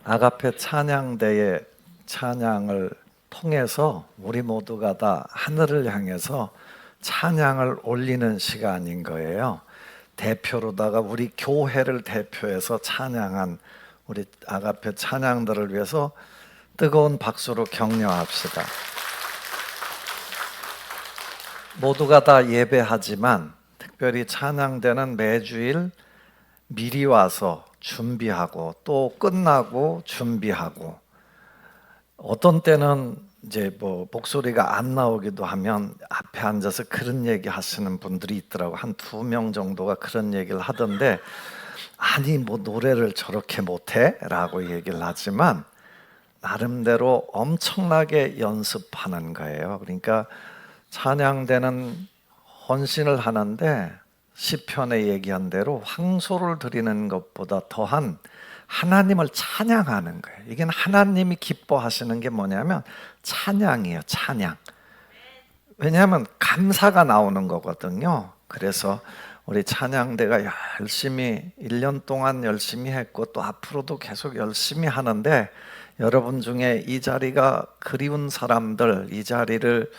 아가페 찬양대의 찬양을 통해서 우리 모두가 다 하늘을 향해서 찬양을 올리는 시간인 거예요. 대표로다가 우리 교회를 대표해서 찬양한 우리 아가페 찬양들을 위해서 뜨거운 박수로 격려합시다. 모두가 다 예배하지만 특별히 찬양대는 매주일 미리 와서 준비하고 또 끝나고 준비하고, 어떤 때는 이제 목소리가 안 나오기도 하면 앞에 앉아서 그런 얘기 하시는 분들이 있더라고. 한 2명 정도가 그런 얘기를 하던데, 아니 노래를 저렇게 못해? 라고 얘기를 하지만 나름대로 엄청나게 연습하는 거예요. 그러니까 찬양대는 헌신을 하는데 시편에 얘기한 대로 황소를 드리는 것보다 더한 하나님을 찬양하는 거예요. 이게 하나님이 기뻐하시는 게 뭐냐면 찬양이에요. 찬양. 왜냐하면 감사가 나오는 거거든요. 그래서 우리 찬양대가 열심히 1년 동안 열심히 했고 또 앞으로도 계속 열심히 하는데, 여러분 중에 이 자리가 그리운 사람들, 이 자리를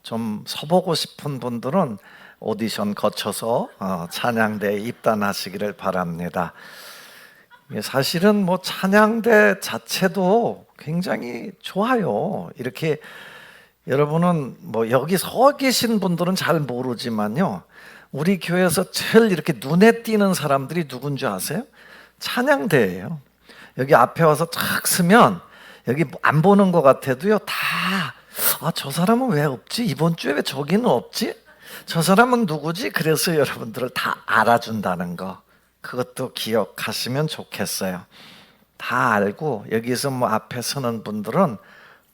좀 서보고 싶은 분들은 오디션 거쳐서 찬양대에 입단하시기를 바랍니다. 사실은 찬양대 자체도 굉장히 좋아요. 이렇게 여러분은 여기 서 계신 분들은 잘 모르지만요, 우리 교회에서 제일 이렇게 눈에 띄는 사람들이 누군지 아세요? 찬양대예요. 여기 앞에 와서 탁 서면 여기 안 보는 것 같아도요, 다 저 사람은 왜 없지? 이번 주에 왜 저기는 없지? 저 사람은 누구지? 그래서 여러분들을 다 알아준다는 거, 그것도 기억하시면 좋겠어요. 다 알고 여기서 앞에 서는 분들은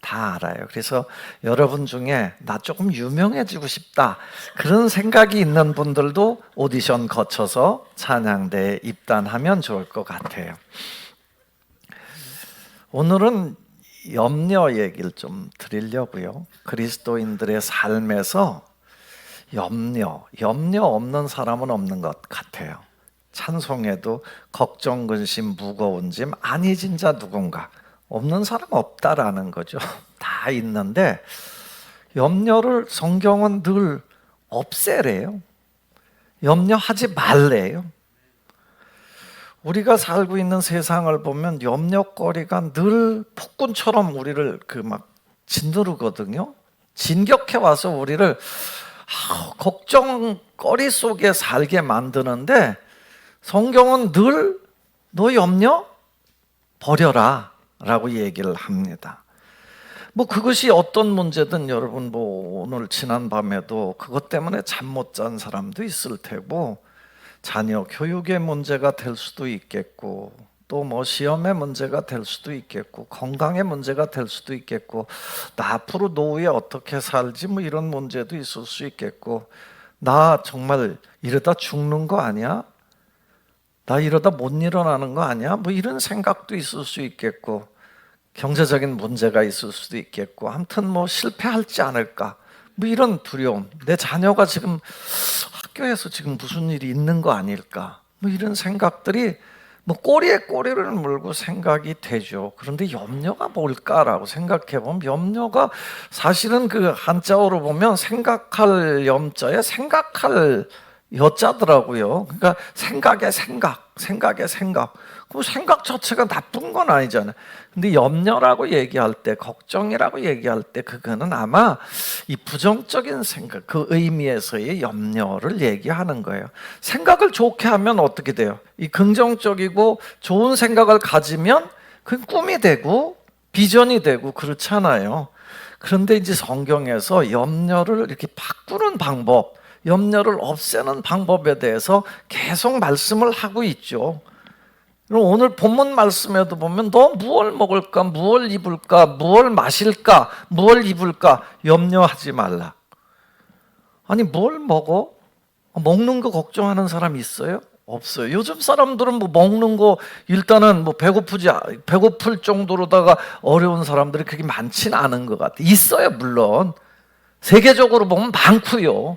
다 알아요. 그래서 여러분 중에 나 조금 유명해지고 싶다 그런 생각이 있는 분들도 오디션 거쳐서 찬양대에 입단하면 좋을 것 같아요. 오늘은 염려 얘기를 좀 드리려고요. 그리스도인들의 삶에서 염려 없는 사람은 없는 것 같아요. 찬송에도 걱정, 근심, 무거운 짐 아니 진짜 누군가, 없는 사람 없다라는 거죠. 다 있는데 염려를 성경은 늘 없애래요. 염려하지 말래요. 우리가 살고 있는 세상을 보면 염려거리가 늘 폭군처럼 우리를 짓누르거든요. 진격해 와서 우리를 걱정거리 속에 살게 만드는데, 성경은 늘 너 염려 버려라 라고 얘기를 합니다. 그것이 어떤 문제든 여러분 오늘 지난 밤에도 그것 때문에 잠 못 잔 사람도 있을 테고, 자녀 교육의 문제가 될 수도 있겠고, 또 시험의 문제가 될 수도 있겠고, 건강의 문제가 될 수도 있겠고, 나 앞으로 노후에 어떻게 살지 이런 문제도 있을 수 있겠고, 나 정말 이러다 죽는 거 아니야? 나 이러다 못 일어나는 거 아니야? 이런 생각도 있을 수 있겠고, 경제적인 문제가 있을 수도 있겠고, 아무튼 실패할지 않을까 이런 두려움, 내 자녀가 지금 학교에서 지금 무슨 일이 있는 거 아닐까 이런 생각들이 꼬리에 꼬리를 물고 생각이 되죠. 그런데 염려가 뭘까라고 생각해 보면, 염려가 사실은 그 한자어로 보면 생각할 염자에 생각할 여자더라고요. 그러니까 생각의 생각. 그 생각 자체가 나쁜 건 아니잖아요. 근데 염려라고 얘기할 때, 걱정이라고 얘기할 때, 그거는 아마 이 부정적인 생각, 그 의미에서의 염려를 얘기하는 거예요. 생각을 좋게 하면 어떻게 돼요? 이 긍정적이고 좋은 생각을 가지면 그건 꿈이 되고 비전이 되고 그렇잖아요. 그런데 이제 성경에서 염려를 이렇게 바꾸는 방법, 염려를 없애는 방법에 대해서 계속 말씀을 하고 있죠. 오늘 본문 말씀에도 보면 너 무엇을 먹을까, 무엇을 입을까, 무엇을 마실까, 무엇을 입을까 염려하지 말라. 아니 뭘 먹어? 먹는 거 걱정하는 사람 있어요? 없어요. 요즘 사람들은 먹는 거 일단은 배고플 정도로다가 어려운 사람들이 그렇게 많지는 않은 것 같아요. 있어요, 물론. 세계적으로 보면 많고요.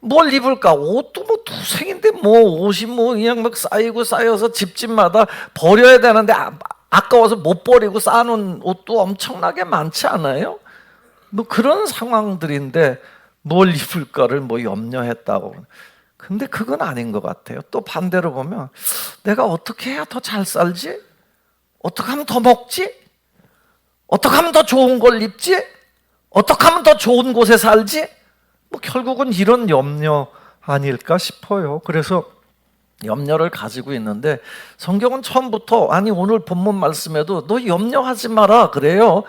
뭘 입을까? 옷도 뭐 두생인데 뭐 옷이 뭐 그냥 막 쌓이고 쌓여서 집집마다 버려야 되는데 아까워서 못 버리고 쌓아놓은 옷도 엄청나게 많지 않아요? 뭐 그런 상황들인데 뭘 입을까를 뭐 염려했다고. 근데 그건 아닌 것 같아요. 또 반대로 보면 내가 어떻게 해야 더 잘 살지? 어떻게 하면 더 먹지? 어떻게 하면 더 좋은 걸 입지? 어떻게 하면 더 좋은 곳에 살지? 뭐 결국은 이런 염려 아닐까 싶어요. 그래서 염려를 가지고 있는데 성경은 처음부터 아니 오늘 본문 말씀에도 너 염려하지 마라 그래요.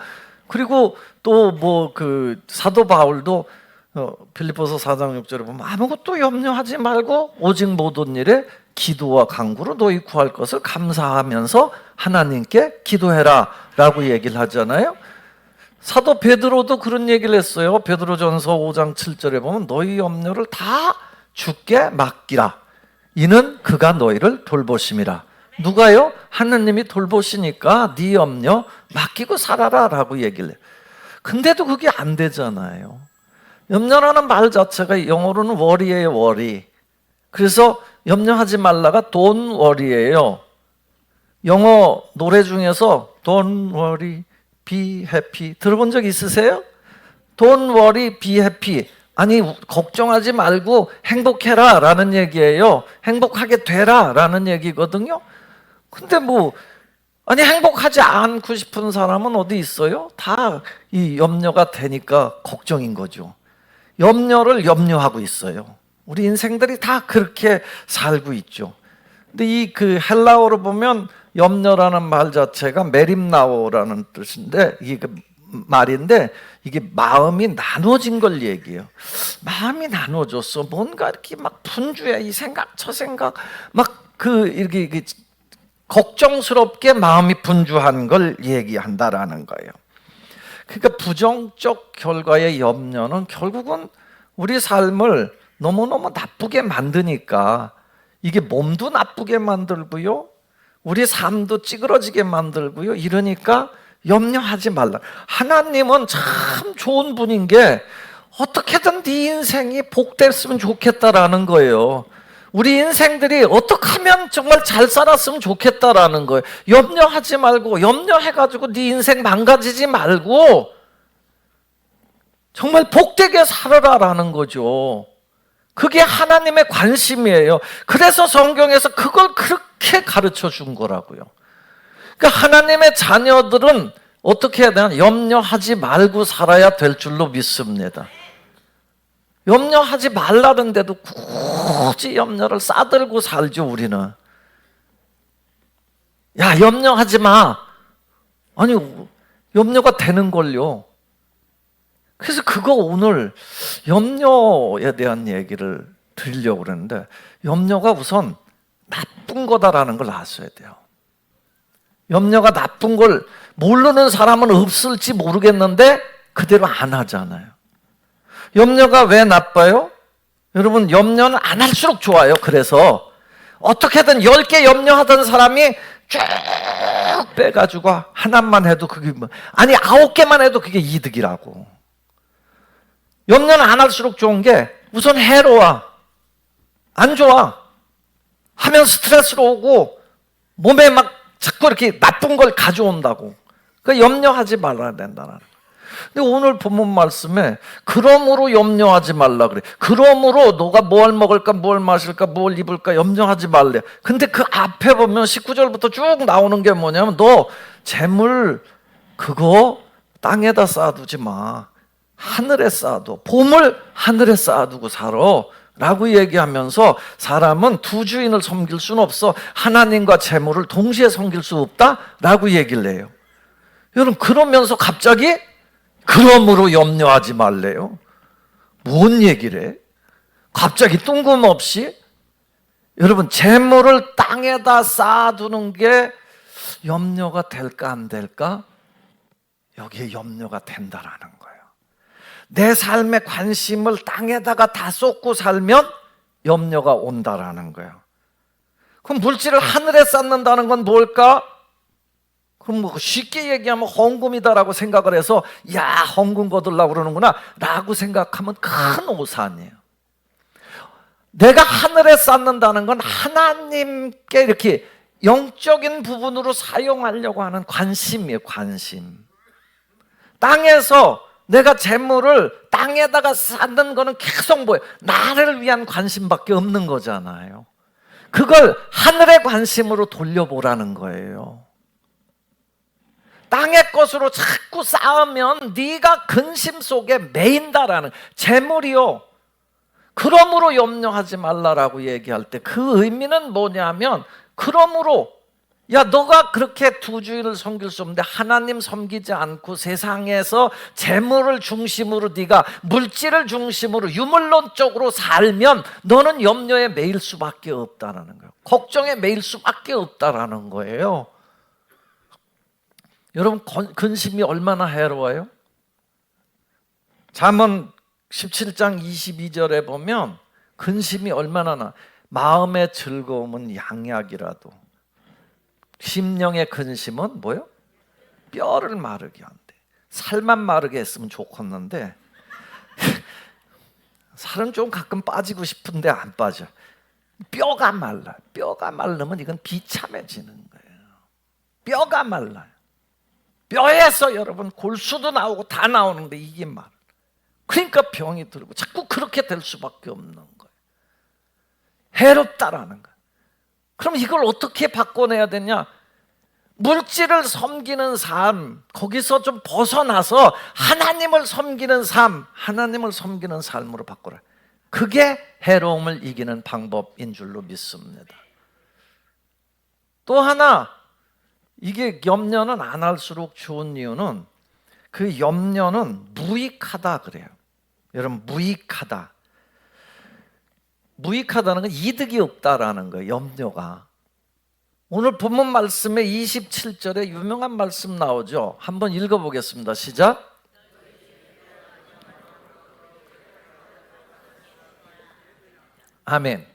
그리고 또 뭐 그 사도 바울도 빌립보서 4장 6절에 보면 아무것도 염려하지 말고 오직 모든 일에 기도와 간구로 너희 구할 것을 감사하면서 하나님께 기도해라 라고 얘기를 하잖아요. 사도 베드로도 그런 얘기를 했어요. 베드로전서 5장 7절에 보면 너희 염려를 다 주께 맡기라. 이는 그가 너희를 돌보심이라. 누가요? 하나님이 돌보시니까 네 염려 맡기고 살아라 라고 얘기를 해요. 근데도 그게 안 되잖아요. 염려라는 말 자체가 영어로는 worry예요, worry. 그래서 염려하지 말라가 don't worry예요. 영어 노래 중에서 don't worry, be happy 들어본 적 있으세요? Don't worry, be happy. 아니 걱정하지 말고 행복해라 라는 얘기예요. 행복하게 되라 라는 얘기거든요. 근데 뭐 아니 행복하지 않고 싶은 사람은 어디 있어요? 다 이 염려가 되니까 걱정인 거죠. 염려를 염려하고 있어요. 우리 인생들이 다 그렇게 살고 있죠. 근데 이 그 헬라어로 보면 염려라는 말 자체가 메림나오라는 뜻인데 이게 그 말인데 이게 마음이 나눠진 걸 얘기해요. 마음이 나눠졌어. 뭔가 이렇게 막 분주해. 이 생각 저 생각 막 그 이렇게 걱정스럽게 마음이 분주한 걸 얘기한다라는 거예요. 그러니까 부정적 결과의 염려는 결국은 우리 삶을 너무너무 나쁘게 만드니까 이게 몸도 나쁘게 만들고요. 우리 삶도 찌그러지게 만들고요. 이러니까 염려하지 말라. 하나님은 참 좋은 분인 게 어떻게든 네 인생이 복됐으면 좋겠다라는 거예요. 우리 인생들이 어떻게 하면 정말 잘 살았으면 좋겠다라는 거예요. 염려하지 말고 염려해가지고 네 인생 망가지지 말고 정말 복되게 살아라라는 거죠. 그게 하나님의 관심이에요. 그래서 성경에서 그걸 그렇게 가르쳐 준 거라고요. 그러니까 하나님의 자녀들은 어떻게 해야 되나? 염려하지 말고 살아야 될 줄로 믿습니다. 염려하지 말라는데도 굳이 염려를 싸들고 살죠, 우리는. 야, 염려하지 마. 아니, 염려가 되는걸요. 그래서 그거 오늘 염려에 대한 얘기를 드리려고 그러는데 염려가 우선 나쁜 거다라는 걸 아셔야 돼요. 염려가 나쁜 걸 모르는 사람은 없을지 모르겠는데 그대로 안 하잖아요. 염려가 왜 나빠요? 여러분 염려는 안 할수록 좋아요. 그래서 어떻게든 10개 염려하던 사람이 쭉 빼가지고 하나만 해도 그게 뭐 아니 9개만 해도 그게 이득이라고. 염려는 안 할수록 좋은 게 우선 해로워. 안 좋아. 하면 스트레스로 오고 몸에 막 자꾸 이렇게 나쁜 걸 가져온다고. 그러니까 염려하지 말아야 된다는. 근데 오늘 본문 말씀에 그러므로 염려하지 말라 그래. 그러므로 너가 뭘 먹을까 뭘 마실까 뭘 입을까 염려하지 말래. 근데 그 앞에 보면 19절부터 쭉 나오는 게 뭐냐면 너 재물 그거 땅에다 쌓아두지 마. 하늘에 쌓아둬. 보물 하늘에 쌓아두고 살아 라고 얘기하면서 사람은 두 주인을 섬길 수는 없어. 하나님과 재물을 동시에 섬길 수 없다 라고 얘기를 해요. 여러분 그러면서 갑자기 그러므로 염려하지 말래요. 뭔 얘기를 해? 갑자기 뜬금없이? 여러분 재물을 땅에다 쌓아두는 게 염려가 될까 안 될까? 여기에 염려가 된다라는 거예요. 내 삶의 관심을 땅에다가 다 쏟고 살면 염려가 온다라는 거예요. 그럼 물질을 하늘에 쌓는다는 건 뭘까? 그럼 뭐 쉽게 얘기하면 헌금이다라고 생각을 해서 야 헌금 거둘라고 그러는구나 라고 생각하면 큰 오산이에요. 내가 하늘에 쌓는다는 건 하나님께 이렇게 영적인 부분으로 사용하려고 하는 관심이에요. 관심. 땅에서 내가 재물을 땅에다가 쌓는 거는 계속 뭐예요? 나를 위한 관심밖에 없는 거잖아요. 그걸 하늘의 관심으로 돌려보라는 거예요. 땅의 것으로 자꾸 쌓으면 네가 근심 속에 매인다라는, 재물이요, 그러므로 염려하지 말라라고 얘기할 때 그 의미는 뭐냐면, 그러므로 야, 너가 그렇게 두 주인을 섬길 수 없는데 하나님 섬기지 않고 세상에서 재물을 중심으로, 네가 물질을 중심으로 유물론적으로 살면 너는 염려에 매일 수밖에 없다라는 거예요. 걱정에 매일 수밖에 없다라는 거예요. 여러분, 근심이 얼마나 해로워요? 잠언 17장 22절에 보면 근심이 얼마나 나. 마음의 즐거움은 양약이라도 심령의 근심은 뭐요? 뼈를 마르게 한대. 살만 마르게 했으면 좋겠는데 살은 좀 가끔 빠지고 싶은데 안 빠져. 뼈가 말라요. 뼈가 마르면 이건 비참해지는 거예요. 뼈가 말라요. 뼈에서 여러분 골수도 나오고 다 나오는데 이게 말. 그러니까 병이 들고 자꾸 그렇게 될 수밖에 없는 거예요. 해롭다라는 거예요. 그럼 이걸 어떻게 바꿔내야 되냐? 물질을 섬기는 삶, 거기서 좀 벗어나서 하나님을 섬기는 삶, 하나님을 섬기는 삶으로 바꾸라. 그게 해로움을 이기는 방법인 줄로 믿습니다. 또 하나, 이게 염려는 안 할수록 좋은 이유는 그 염려는 무익하다 그래요. 여러분, 무익하다. 무익하다는 건 이득이 없다라는 거예요. 염려가. 오늘 본문 말씀에 27절에 유명한 말씀 나오죠. 한번 읽어보겠습니다. 시작. 아멘.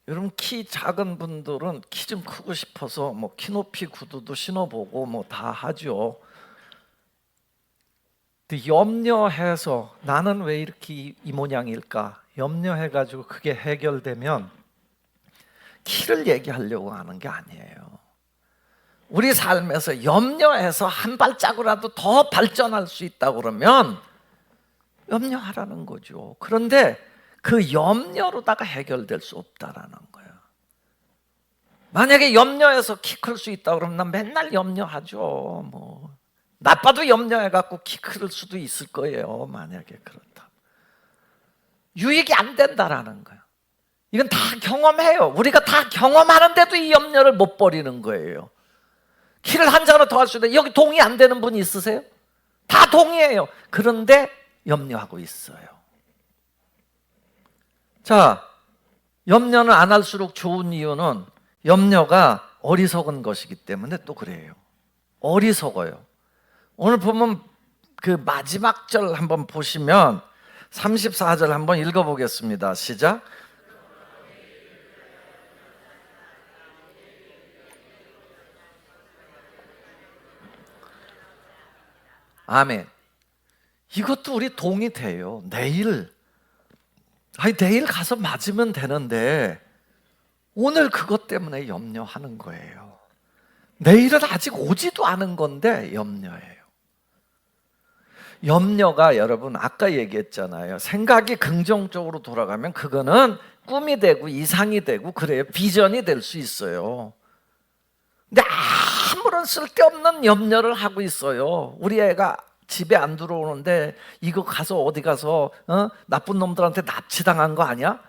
여러분, 키 작은 분들은 키 좀 크고 싶어서 뭐 키높이 구두도 신어보고 뭐 다 하죠. 근데 염려해서 나는 왜 이렇게 이 모양일까? 염려해가지고 그게 해결되면 키를 얘기하려고 하는 게 아니에요. 우리 삶에서 염려해서 한 발짝이라도 더 발전할 수 있다고 그러면 염려하라는 거죠. 그런데 그 염려로다가 해결될 수 없다라는 거예요. 만약에 염려해서 키 클 수 있다고 그러면 난 맨날 염려하죠. 뭐 나빠도 염려해갖고 키 클 수도 있을 거예요. 만약에 그렇다. 유익이 안 된다라는 거예요. 이건 다 경험해요. 우리가 다 경험하는데도 이 염려를 못 버리는 거예요. 키를 한 자로 더 할 수 있다. 여기 동의 안 되는 분 있으세요? 다 동의해요. 그런데 염려하고 있어요. 자, 염려는 안 할수록 좋은 이유는 염려가 어리석은 것이기 때문에 또 그래요. 어리석어요. 오늘 보면 그 마지막 절 한번 보시면 34절 한번 읽어보겠습니다. 시작. 아멘. 이것도 우리 동의돼요. 내일 가서 맞으면 되는데 오늘 그것 때문에 염려하는 거예요. 내일은 아직 오지도 않은 건데 염려해요. 염려가 여러분 아까 얘기했잖아요. 생각이 긍정적으로 돌아가면 그거는 꿈이 되고 이상이 되고 그래요. 비전이 될 수 있어요. 근데 아무런 쓸데없는 염려를 하고 있어요. 우리 애가 집에 안 들어오는데 이거 가서 어디 가서 나쁜 놈들한테 납치당한 거 아니야?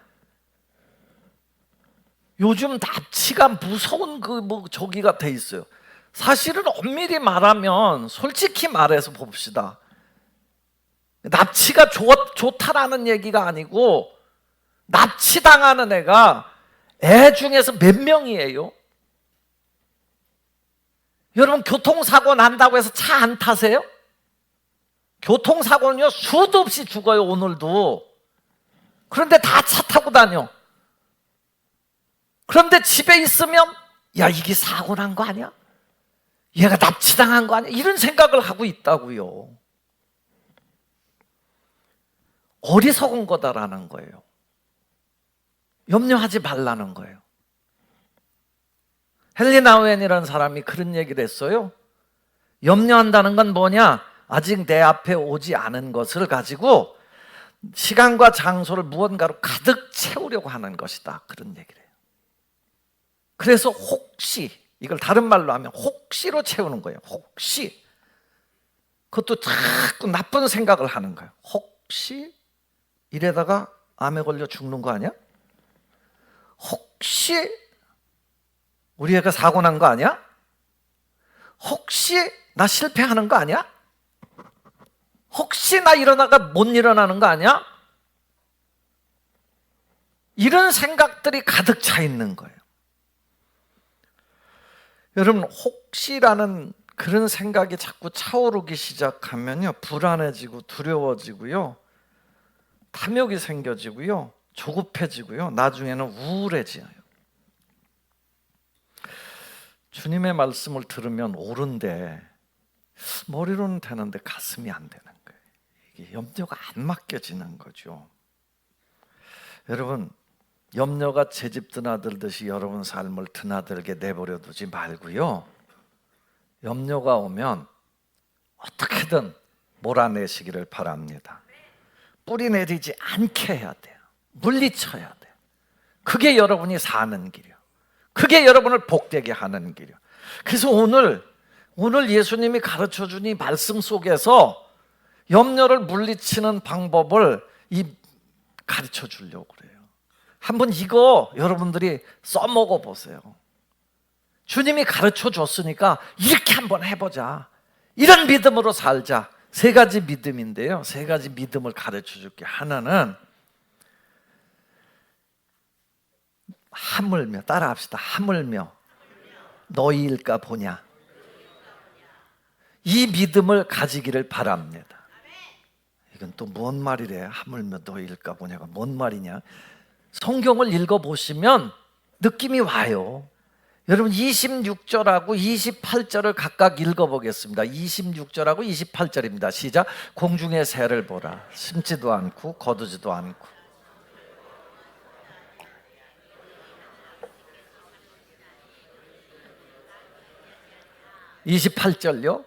요즘 납치가 무서운 저기가 돼 있어요. 사실은 엄밀히 말하면 솔직히 말해서 봅시다. 납치가 좋다라는 얘기가 아니고 납치당하는 애가 애 중에서 몇 명이에요? 여러분, 교통사고 난다고 해서 차 안 타세요? 교통사고는요 수도 없이 죽어요. 오늘도. 그런데 다 차 타고 다녀. 그런데 집에 있으면 야, 이게 사고 난 거 아니야? 얘가 납치당한 거 아니야? 이런 생각을 하고 있다고요. 어리석은 거다라는 거예요. 염려하지 말라는 거예요. 헨리 나우엔이라는 사람이 그런 얘기를 했어요. 염려한다는 건 뭐냐? 아직 내 앞에 오지 않은 것을 가지고 시간과 장소를 무언가로 가득 채우려고 하는 것이다, 그런 얘기를 해요. 그래서 혹시, 이걸 다른 말로 하면 혹시로 채우는 거예요. 혹시. 그것도 자꾸 나쁜 생각을 하는 거예요. 혹시 이래다가 암에 걸려 죽는 거 아니야? 혹시 우리 애가 사고 난 거 아니야? 혹시 나 실패하는 거 아니야? 혹시 나 일어나가 못 일어나는 거 아니야? 이런 생각들이 가득 차 있는 거예요. 여러분, 혹시라는 그런 생각이 자꾸 차오르기 시작하면요, 불안해지고 두려워지고요, 탐욕이 생겨지고요, 조급해지고요, 나중에는 우울해져요. 주님의 말씀을 들으면 옳은데 머리로는 되는데 가슴이 안 되는 거예요. 이게 염려가 안 맡겨지는 거죠. 여러분, 염려가 제 집 드나들듯이 여러분 삶을 드나들게 내버려 두지 말고요, 염려가 오면 어떻게든 몰아내시기를 바랍니다. 뿌리 내리지 않게 해야 돼요. 물리쳐야 돼요. 그게 여러분이 사는 길이요, 그게 여러분을 복되게 하는 길이요. 그래서 오늘 예수님이 가르쳐준 이 말씀 속에서 염려를 물리치는 방법을 가르쳐 주려고 그래요. 한번 이거 여러분들이 써먹어 보세요. 주님이 가르쳐 줬으니까 이렇게 한번 해보자, 이런 믿음으로 살자. 세 가지 믿음인데요, 세 가지 믿음을 가르쳐 줄게. 하나는 하물며, 따라합시다. 하물며 너희일까 보냐. 이 믿음을 가지기를 바랍니다. 이건 또 뭔 말이래? 하물며 너희일까 보냐가 뭔 말이냐? 성경을 읽어보시면 느낌이 와요. 여러분, 26절하고 28절을 각각 읽어보겠습니다. 26절하고 28절입니다. 시작. 공중의 새를 보라. 심지도 않고 거두지도 않고. 28절요.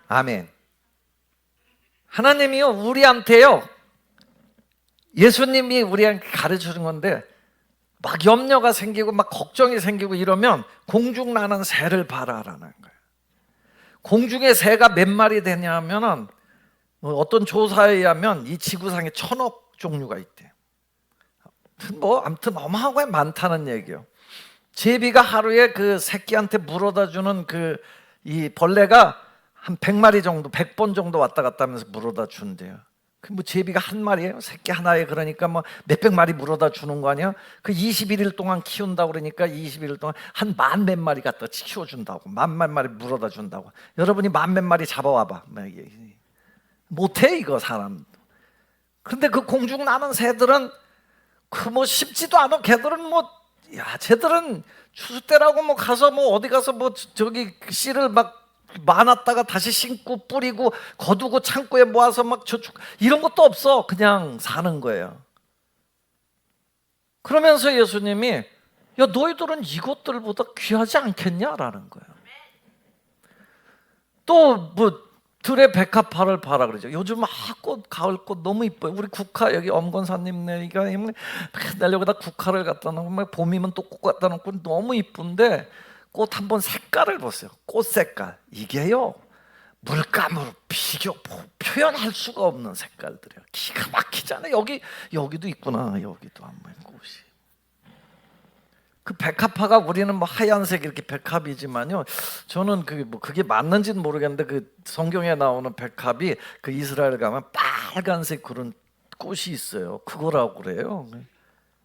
아멘. 하나님이요, 우리한테요, 예수님이 우리한테 가르쳐 준 건데, 막 염려가 생기고 막 걱정이 생기고 이러면 공중 나는 새를 봐라라는 거예요. 공중의 새가 몇 마리 되냐면은 어떤 조사에 의하면 이 지구상에 1000억 종류가 있대요. 아무튼 어마어마하게 많다는 얘기예요. 제비가 하루에 그 새끼한테 물어다 주는 이 벌레가 한 100마리 정도, 100번 정도 왔다 갔다 하면서 물어다 준대요. 제비가 한 마리예요? 새끼 하나에. 그러니까 몇백 마리 물어다 주는 거 아니야? 21일 동안 키운다고 그러니까 21일 동안 한 만 몇 마리 갖다 키워준다고. 만 마리 물어다 준다고. 여러분이 만 몇 마리 잡아와봐. 못해, 이거 사람. 근데 그 공중 나는 새들은 쉽지도 않아. 걔들은 쟤들은 추수 때라고 가서 어디 가서 저기 씨를 막 많았다가 다시 심고 뿌리고 거두고 창고에 모아서 저축, 이런 것도 없어. 그냥 사는 거예요. 그러면서 예수님이, 야, 너희들은 이것들보다 귀하지 않겠냐라는 거예요. 또 들의 백합화를 봐라 그러죠. 요즘 꽃, 가을꽃 너무 이뻐요. 우리 국화, 여기 엄건사님 네가 맨날 여기다 국화를 갖다 놓고 봄이면 또 꽃 갖다 놓고 너무 이쁜데, 꽃 한번 색깔을 보세요. 꽃 색깔. 이게요, 물감으로 표현할 수가 없는 색깔들이에요. 기가 막히잖아요. 여기도 있구나. 여기도 한번 꽃이. 그 백합화가 우리는 하얀색 이렇게 백합이지만요, 저는 그게 맞는지는 모르겠는데 그 성경에 나오는 백합이 그 이스라엘 가면 빨간색 그런 꽃이 있어요. 그거라고 그래요.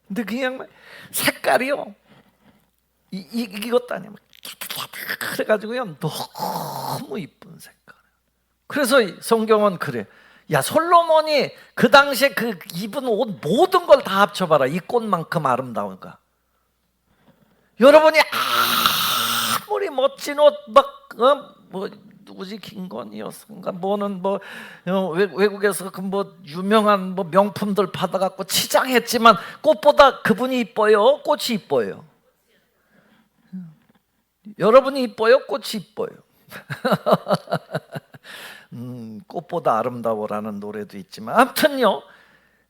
근데 그냥 색깔이요, 이것도 아니야. 그래가지고요, 너무 이쁜 색깔. 그래서 성경은 그래. 야, 솔로몬이 그 당시에 입은 옷 모든 걸 다 합쳐봐라. 이 꽃만큼 아름다운가. 여러분이 아무리 멋진 옷 뭐 누구지 김건희였던가 뭐는 뭐 외국에서 그 뭐 유명한 뭐 명품들 받아갖고 치장했지만 꽃보다 그분이 이뻐요, 꽃이 이뻐요? 여러분이 이뻐요, 꽃이 이뻐요? 꽃보다 아름다워라는 노래도 있지만 아무튼요,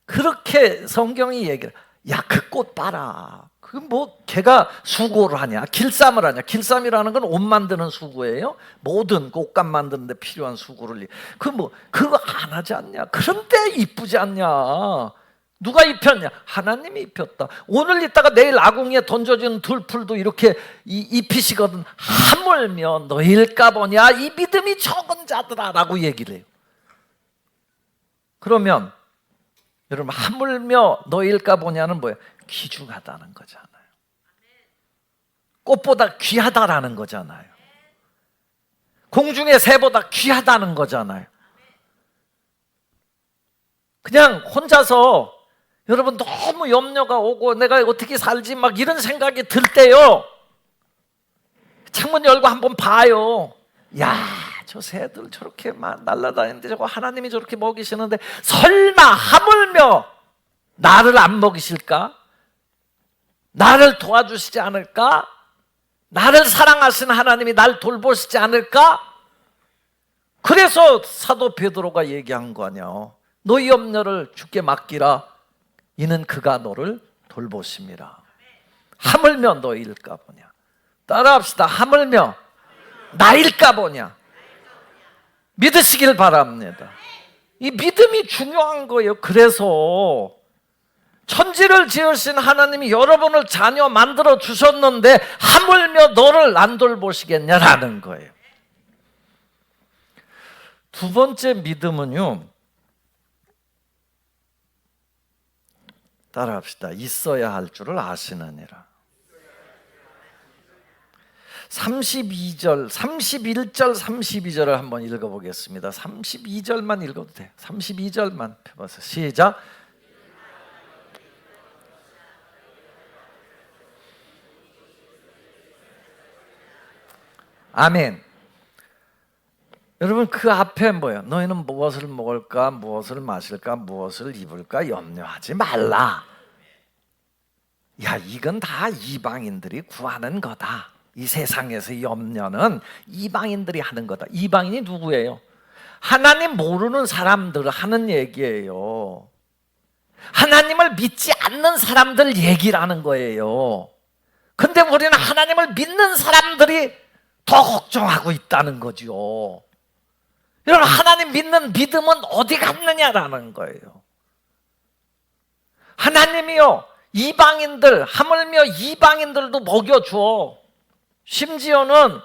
그렇게 성경이 얘기를, 야, 그 꽃 봐라. 그 뭐 걔가 수고를 하냐, 길쌈을 하냐. 길쌈이라는 건 옷 만드는 수고예요. 모든 옷감 만드는데 필요한 수고를 그거 안 하지 않냐. 그런데 이쁘지 않냐. 누가 입혔냐? 하나님이 입혔다. 오늘 있다가 내일 아궁이에 던져지는 들풀도 이렇게 입히시거든. 하물며 너희일까 보냐, 이 믿음이 적은 자들아 라고 얘기를 해요. 그러면 여러분, 하물며 너희일까 보냐는 뭐예요? 귀중하다는 거잖아요. 꽃보다 귀하다라는 거잖아요. 공중의 새보다 귀하다는 거잖아요. 그냥 혼자서 여러분 너무 염려가 오고 내가 어떻게 살지 막 이런 생각이 들 때요, 창문 열고 한번 봐요. 야, 저 새들 저렇게 막 날아다니는데 저거 하나님이 저렇게 먹이시는데 설마 하물며 나를 안 먹이실까? 나를 도와주시지 않을까? 나를 사랑하시는 하나님이 날 돌보시지 않을까? 그래서 사도 베드로가 얘기한 거 아니야. 너희 염려를 주께 맡기라. 이는 그가 너를 돌보심이라. 하물며 너희일까 보냐. 따라합시다. 하물며 나일까 보냐. 믿으시길 바랍니다. 이 믿음이 중요한 거예요. 그래서 천지를 지으신 하나님이 여러분을 자녀 만들어 주셨는데 하물며 너를 안 돌보시겠냐라는 거예요. 두 번째 믿음은요, 따라합시다. 있어야 할 줄을 아시느니라. 31절, 32절을 한번 읽어보겠습니다. 32절만 읽어도 돼요. 32절만 펴봐서 시작. 아멘. 여러분, 그 앞에 뭐예요? 너희는 무엇을 먹을까, 무엇을 마실까, 무엇을 입을까 염려하지 말라. 야, 이건 다 이방인들이 구하는 거다. 이 세상에서 염려는 이방인들이 하는 거다. 이방인이 누구예요? 하나님 모르는 사람들 하는 얘기예요. 하나님을 믿지 않는 사람들 얘기를 하는 거예요. 근데 우리는 하나님을 믿는 사람들이 더 걱정하고 있다는 거죠. 여러분, 하나님 믿는 믿음은 어디 갔느냐라는 거예요. 하나님이요, 이방인들, 하물며 이방인들도 먹여줘. 심지어는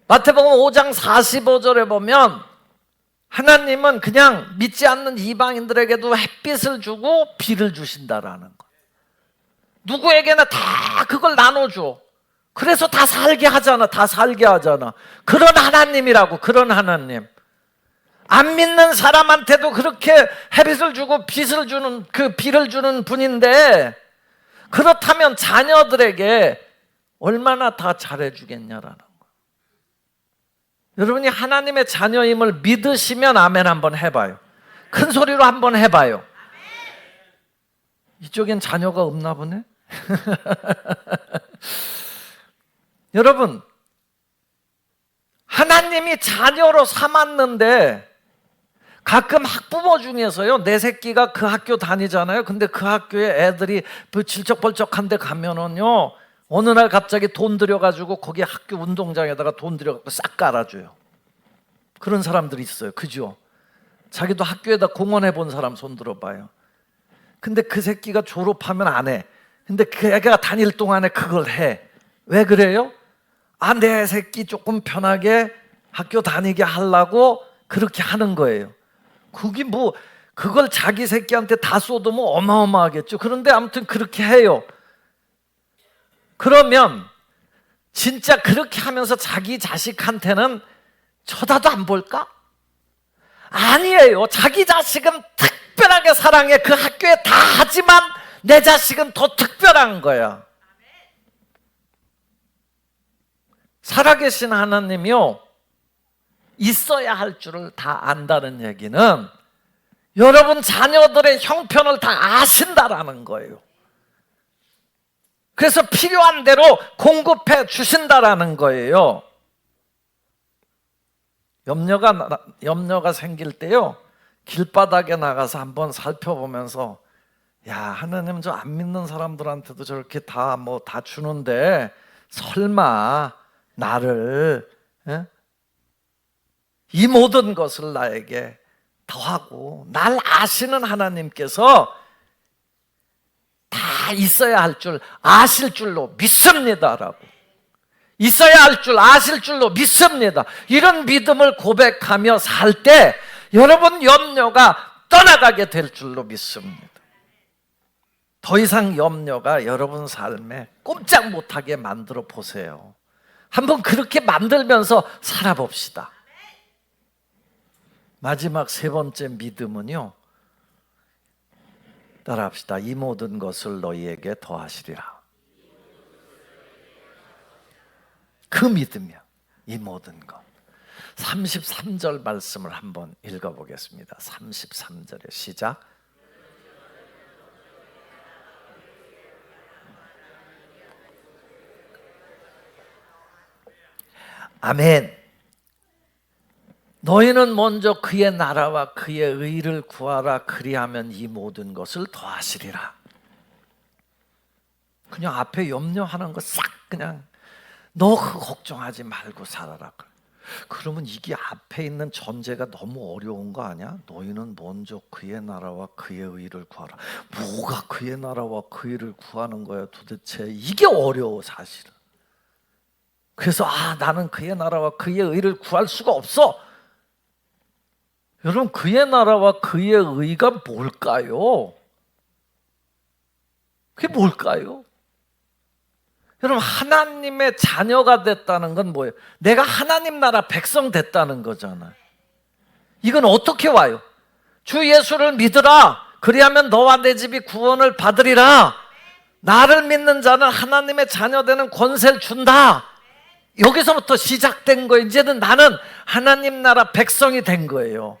마태복음 5장 45절에 보면 하나님은 그냥 믿지 않는 이방인들에게도 햇빛을 주고 비를 주신다라는 거예요. 누구에게나 다 그걸 나눠줘. 그래서 다 살게 하잖아. 다 살게 하잖아. 그런 하나님이라고. 그런 하나님. 안 믿는 사람한테도 그렇게 햇빛을 주고 빛을 주는, 그 비를 주는 분인데, 그렇다면 자녀들에게 얼마나 다 잘해주겠냐라는 거예요. 여러분이 하나님의 자녀임을 믿으시면 아멘 한번 해봐요. 큰 소리로 한번 해봐요. 이쪽엔 자녀가 없나 보네. 여러분, 하나님이 자녀로 삼았는데 가끔 학부모 중에서요, 내 새끼가 그 학교 다니잖아요. 근데 그 학교에 애들이 질척벌쩍한데 가면은요, 어느 날 갑자기 돈 들여가지고 거기 학교 운동장에다가 돈 들여가지고 싹 깔아줘요. 그런 사람들이 있어요. 그죠? 자기도 학교에다 공헌해 본 사람 손 들어봐요. 근데 그 새끼가 졸업하면 안 해. 근데 그 애가 다닐 동안에 그걸 해. 왜 그래요? 아, 내 새끼 조금 편하게 학교 다니게 하려고 그렇게 하는 거예요. 그게 뭐, 그걸 자기 새끼한테 다 쏟으면 어마어마하겠죠. 그런데 아무튼 그렇게 해요. 그러면 진짜 그렇게 하면서 자기 자식한테는 쳐다도 안 볼까? 아니에요. 자기 자식은 특별하게 사랑해. 그 학교에 다 하지만 내 자식은 더 특별한 거야. 살아계신 하나님이요, 있어야 할 줄을 다 안다는 얘기는 여러분 자녀들의 형편을 다 아신다라는 거예요. 그래서 필요한 대로 공급해 주신다라는 거예요. 염려가 생길 때요, 길바닥에 나가서 한번 살펴보면서, 야, 하나님 저 안 믿는 사람들한테도 저렇게 다 주는데 설마 나를, 이 모든 것을 나에게 더하고, 날 아시는 하나님께서 다 있어야 할 줄 아실 줄로 믿습니다라고, 있어야 할 줄 아실 줄로 믿습니다. 이런 믿음을 고백하며 살 때 여러분 염려가 떠나가게 될 줄로 믿습니다. 더 이상 염려가 여러분 삶에 꼼짝 못하게 만들어 보세요. 한번 그렇게 만들면서 살아봅시다. 마지막 세 번째 믿음은요, 따라합시다. 이 모든 것을 너희에게 더하시리라. 그 믿음이야, 이 모든 것. 33절 말씀을 한번 읽어보겠습니다. 33절에 시작. 아멘. 너희는 먼저 그의 나라와 그의 의를 구하라. 그리하면 이 모든 것을 더하시리라. 그냥 앞에 염려하는 거 싹 그냥 너 그거 걱정하지 말고 살아라. 그러면 이게 앞에 있는 전제가 너무 어려운 거 아니야? 너희는 먼저 그의 나라와 그의 의를 구하라. 뭐가 그의 나라와 그의 의를 구하는 거야 도대체? 이게 어려워 사실은. 그래서 나는 그의 나라와 그의 의를 구할 수가 없어. 여러분, 그의 나라와 그의 의가 뭘까요? 그게 뭘까요? 여러분, 하나님의 자녀가 됐다는 건 뭐예요? 내가 하나님 나라 백성 됐다는 거잖아요. 이건 어떻게 와요? 주 예수를 믿으라. 그리하면 너와 내 집이 구원을 받으리라. 나를 믿는 자는 하나님의 자녀 되는 권세를 준다. 여기서부터 시작된 거예요. 이제는 나는 하나님 나라 백성이 된 거예요.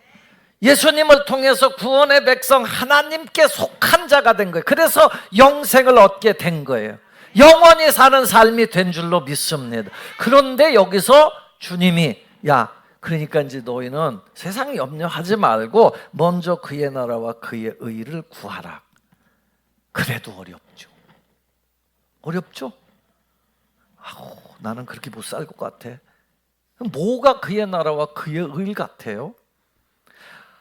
예수님을 통해서 구원의 백성, 하나님께 속한 자가 된 거예요. 그래서 영생을 얻게 된 거예요. 영원히 사는 삶이 된 줄로 믿습니다. 그런데 여기서 주님이 그러니까 이제 너희는 세상 염려하지 말고 먼저 그의 나라와 그의 의를 구하라. 그래도 어렵죠. 어렵죠? 나는 그렇게 못 살 것 같아. 뭐가 그의 나라와 그의 의 같아요?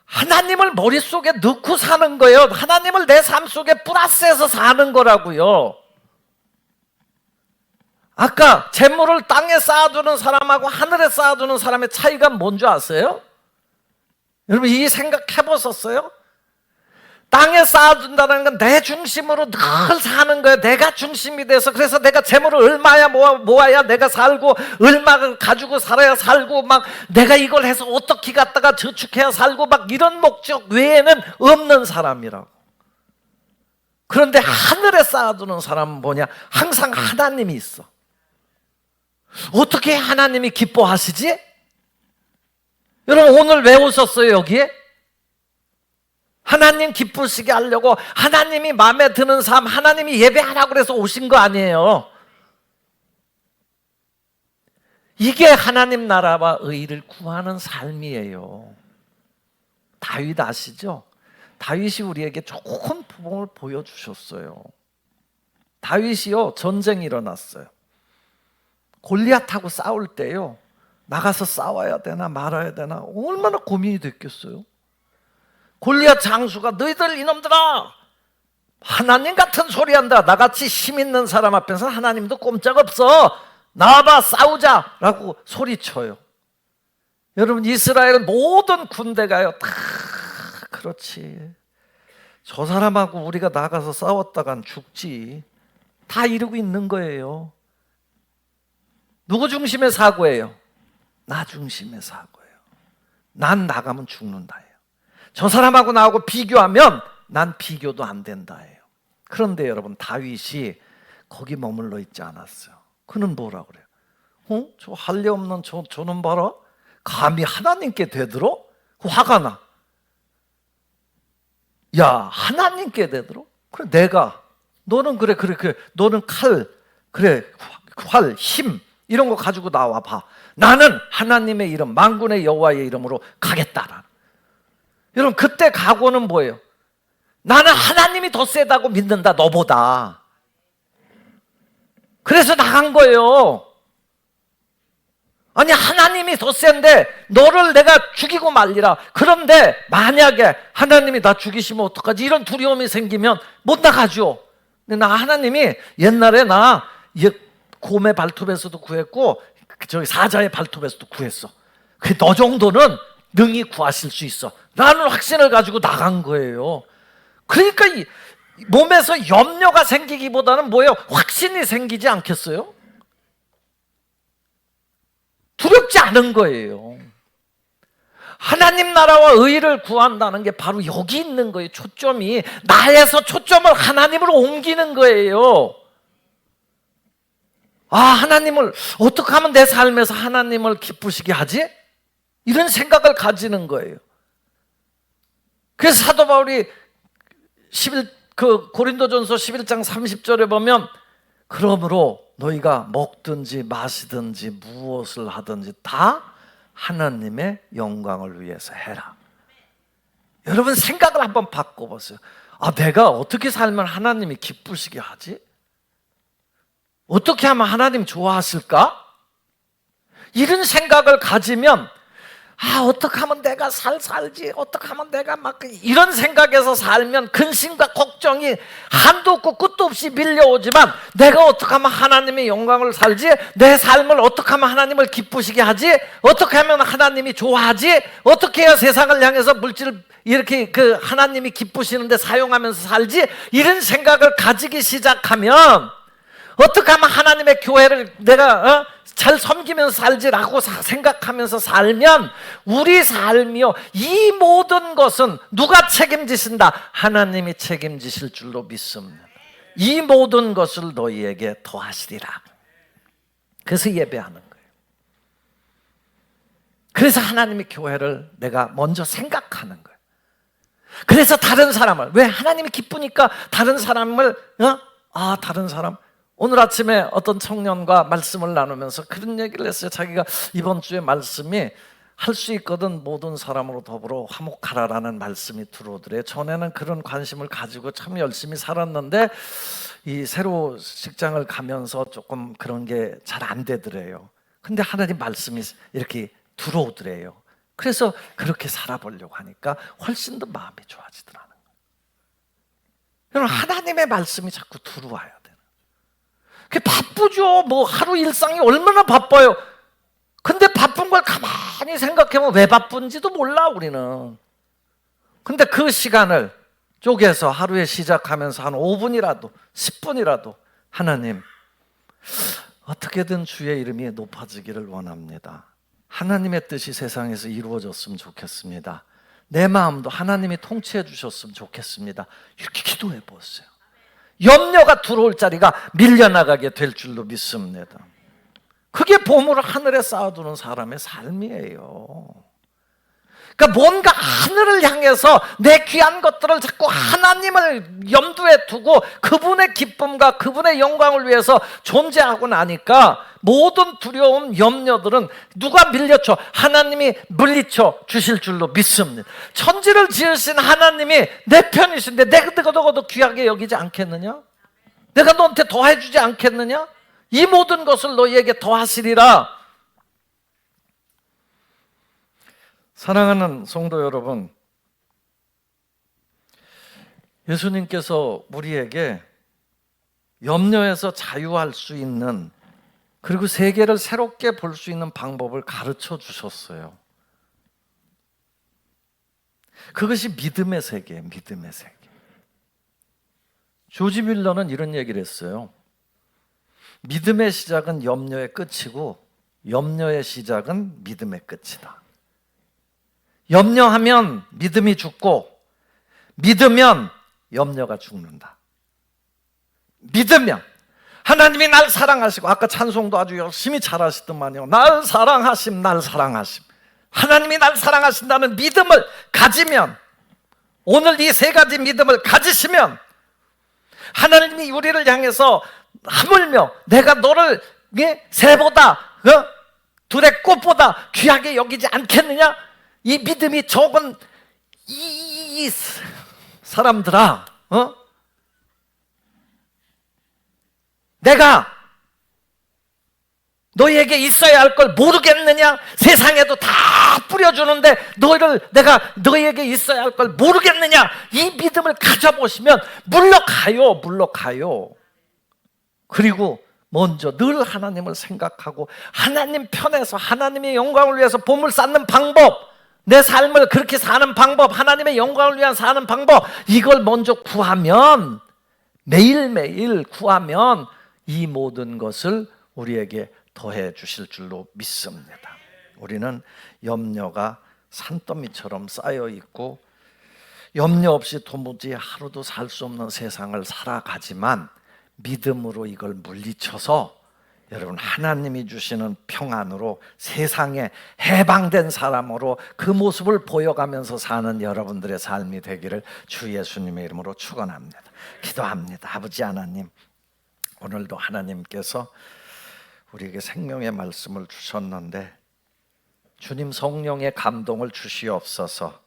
하나님을 머릿속에 넣고 사는 거예요. 하나님을 내 삶 속에 플러스해서 사는 거라고요. 아까 재물을 땅에 쌓아두는 사람하고 하늘에 쌓아두는 사람의 차이가 뭔지 아세요? 여러분, 이 생각해 보셨어요? 땅에 쌓아둔다는 건 내 중심으로 늘 사는 거예요. 내가 중심이 돼서. 그래서 내가 재물을 얼마야 모아야 내가 살고, 얼마를 가지고 살아야 살고, 막 내가 이걸 해서 어떻게 갖다가 저축해야 살고, 막 이런 목적 외에는 없는 사람이라고. 그런데 하늘에 쌓아두는 사람은 뭐냐? 항상 하나님이 있어. 어떻게 하나님이 기뻐하시지? 여러분, 오늘 왜 오셨어요 여기에? 하나님 기쁘시게 하려고, 하나님이 마음에 드는 삶, 하나님이 예배하라고 그래서 오신 거 아니에요. 이게 하나님 나라와 의를 구하는 삶이에요. 다윗 아시죠? 다윗이 우리에게 좋은 부분을 보여주셨어요. 다윗이요, 전쟁이 일어났어요. 골리앗하고 싸울 때요, 나가서 싸워야 되나 말아야 되나 얼마나 고민이 됐겠어요. 골리앗 장수가 너희들 이놈들아, 하나님 같은 소리 한다. 나같이 힘 있는 사람 앞에서 하나님도 꼼짝없어. 나와봐 싸우자 라고 소리쳐요. 여러분, 이스라엘 모든 군대가요 다 그렇지, 저 사람하고 우리가 나가서 싸웠다간 죽지, 다 이러고 있는 거예요. 누구 중심의 사고예요? 나 중심의 사고예요. 난 나가면 죽는다예요. 저 사람하고 나하고 비교하면 난 비교도 안 된다예요. 그런데 여러분, 다윗이 거기 머물러 있지 않았어요. 그는 뭐라고 그래요? 저 할 리 없는 저놈 봐라. 감히 하나님께 대들어? 화가 나. 야, 하나님께 대들어? 그래, 너는 그래. 너는 칼, 그래, 활, 힘, 이런 거 가지고 나와 봐. 나는 하나님의 이름, 만군의 여호와의 이름으로 가겠다. 여러분, 그때 각오는 뭐예요? 나는 하나님이 더 세다고 믿는다, 너보다. 그래서 나간 거예요. 아니, 하나님이 더 센데 너를 내가 죽이고 말리라. 그런데 만약에 하나님이 나 죽이시면 어떡하지? 이런 두려움이 생기면 못 나가죠. 근데 나 하나님이 옛날에 나 곰의 발톱에서도 구했고 저기 사자의 발톱에서도 구했어. 너 정도는 능히 구하실 수 있어. 라는 확신을 가지고 나간 거예요. 그러니까 이 몸에서 염려가 생기기보다는 뭐예요? 확신이 생기지 않겠어요? 두렵지 않은 거예요. 하나님 나라와 의를 구한다는 게 바로 여기 있는 거예요. 초점이 나에서 초점을 하나님으로 옮기는 거예요. 하나님을 어떻게 하면 내 삶에서 하나님을 기쁘시게 하지? 이런 생각을 가지는 거예요. 그래서 사도 바울이 고린도전서 11장 30절에 보면 그러므로 너희가 먹든지 마시든지 무엇을 하든지 다 하나님의 영광을 위해서 해라. 여러분, 생각을 한번 바꿔보세요. 내가 어떻게 살면 하나님이 기쁘시게 하지? 어떻게 하면 하나님 좋아하실까? 이런 생각을 가지면 어떻게 하면 내가 살지? 어떻게 하면 내가 이런 생각에서 살면 근심과 걱정이 한도 없고 끝도 없이 밀려오지만 내가 어떻게 하면 하나님의 영광을 살지? 내 삶을 어떻게 하면 하나님을 기쁘시게 하지? 어떻게 하면 하나님이 좋아하지? 어떻게 해야 세상을 향해서 물질을 이렇게 하나님이 기쁘시는데 사용하면서 살지? 이런 생각을 가지기 시작하면 어떻게 하면 하나님의 교회를 내가 잘 섬기면서 살지라고 생각하면서 살면 우리 삶이요, 이 모든 것은 누가 책임지신다? 하나님이 책임지실 줄로 믿습니다. 이 모든 것을 너희에게 더하시리라. 그래서 예배하는 거예요. 그래서 하나님의 교회를 내가 먼저 생각하는 거예요. 그래서 다른 사람을, 왜 하나님이 기쁘니까 다른 사람을 다른 사람, 오늘 아침에 어떤 청년과 말씀을 나누면서 그런 얘기를 했어요. 자기가 이번 주에 말씀이 할 수 있거든 모든 사람으로 더불어 화목하라라는 말씀이 들어오더래요. 전에는 그런 관심을 가지고 참 열심히 살았는데 이 새로 직장을 가면서 조금 그런 게 잘 안 되더래요. 근데 하나님 말씀이 이렇게 들어오더래요. 그래서 그렇게 살아보려고 하니까 훨씬 더 마음이 좋아지더라는 거예요. 여러분, 하나님의 말씀이 자꾸 들어와요. 그게 바쁘죠. 하루 일상이 얼마나 바빠요. 근데 바쁜 걸 가만히 생각해보면 왜 바쁜지도 몰라, 우리는. 근데 그 시간을 쪼개서 하루에 시작하면서 한 5분이라도 10분이라도 하나님, 어떻게든 주의 이름이 높아지기를 원합니다. 하나님의 뜻이 세상에서 이루어졌으면 좋겠습니다. 내 마음도 하나님이 통치해 주셨으면 좋겠습니다. 이렇게 기도해 보세요. 염려가 들어올 자리가 밀려나가게 될 줄로 믿습니다. 그게 보물을 하늘에 쌓아두는 사람의 삶이에요. 그러니까 뭔가 하늘을 향해서 내 귀한 것들을 자꾸 하나님을 염두에 두고 그분의 기쁨과 그분의 영광을 위해서 존재하고 나니까 모든 두려움, 염려들은 누가 밀려쳐? 하나님이 물리쳐 주실 줄로 믿습니다. 천지를 지으신 하나님이 내 편이신데 내가 너 귀하게 여기지 않겠느냐? 내가 너한테 더해주지 않겠느냐? 이 모든 것을 너희에게 더하시리라. 사랑하는 성도 여러분, 예수님께서 우리에게 염려에서 자유할 수 있는, 그리고 세계를 새롭게 볼 수 있는 방법을 가르쳐 주셨어요. 그것이 믿음의 세계예요. 믿음의 세계. 조지 밀러는 이런 얘기를 했어요. 믿음의 시작은 염려의 끝이고 염려의 시작은 믿음의 끝이다. 염려하면 믿음이 죽고 믿으면 염려가 죽는다. 믿으면 하나님이 날 사랑하시고, 아까 찬송도 아주 열심히 잘하시더만요. 날 사랑하심, 날 사랑하심. 하나님이 날 사랑하신다는 믿음을 가지면, 오늘 이 세 가지 믿음을 가지시면 하나님이 우리를 향해서 하물며 내가 너를 새보다 둘의 꽃보다 귀하게 여기지 않겠느냐? 이 믿음이 적은 이 사람들아, 내가 너희에게 있어야 할 걸 모르겠느냐? 세상에도 다 뿌려주는데 내가 너희에게 있어야 할 걸 모르겠느냐? 이 믿음을 가져보시면 물러가요. 그리고 먼저 늘 하나님을 생각하고 하나님 편에서 하나님의 영광을 위해서 보물 쌓는 방법, 내 삶을 그렇게 사는 방법, 하나님의 영광을 위한 사는 방법, 이걸 먼저 구하면, 매일매일 구하면 이 모든 것을 우리에게 더해 주실 줄로 믿습니다. 우리는 염려가 산더미처럼 쌓여 있고 염려 없이 도무지 하루도 살 수 없는 세상을 살아가지만, 믿음으로 이걸 물리쳐서 여러분 하나님이 주시는 평안으로 세상에 해방된 사람으로 그 모습을 보여가면서 사는 여러분들의 삶이 되기를 주 예수님의 이름으로 축원합니다. 기도합니다. 아버지 하나님, 오늘도 하나님께서 우리에게 생명의 말씀을 주셨는데 주님 성령의 감동을 주시옵소서.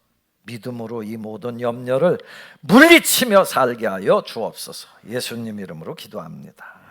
믿음으로 이 모든 염려를 물리치며 살게 하여 주옵소서. 예수님 이름으로 기도합니다.